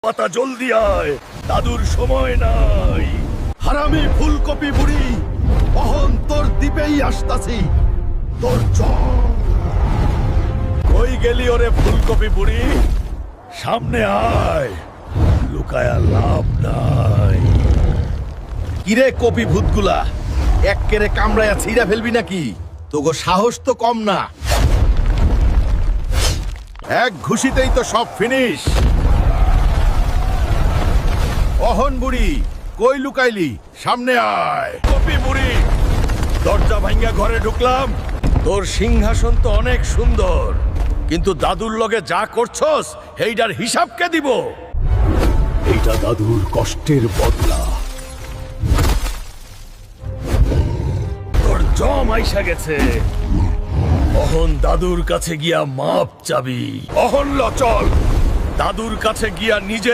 পাতা জলদি আয়, দাদুর সময় নাই। হারামি ফুলকপি বুড়ি, অহন তোর দ্বীপেই আসতাছি। তোর কই গেলি ওরে ফুলকপি বুড়ি? সামনে আয়, লুকায়া লাভ নাই। কিরে কপি ভূতগুলা, এক কেরে কামড়ায়া ছিঁড়া ফেলবি নাকি? তোগো সাহস তো কম না। এক ঘুষিতেই তো সব ফিনিশ। অহন বুড়ি, কই লুকাইলি? সামনে আয়। কপি বুড়ি, দরজা ভাঙ্গা ঘরে ঢুকলাম। তোর সিংহাসন তো অনেক সুন্দর, কিন্তু দাদুর লগে যা করছস এইটার হিসাব কে দিব? এইটা দাদুর কষ্টের বদলা। তোর জম আইসা গেছে, অহন দাদুর কাছে গিয়া মাপ চাবি। অহন ল চল, দাদুর কাছে গিয়া নিজের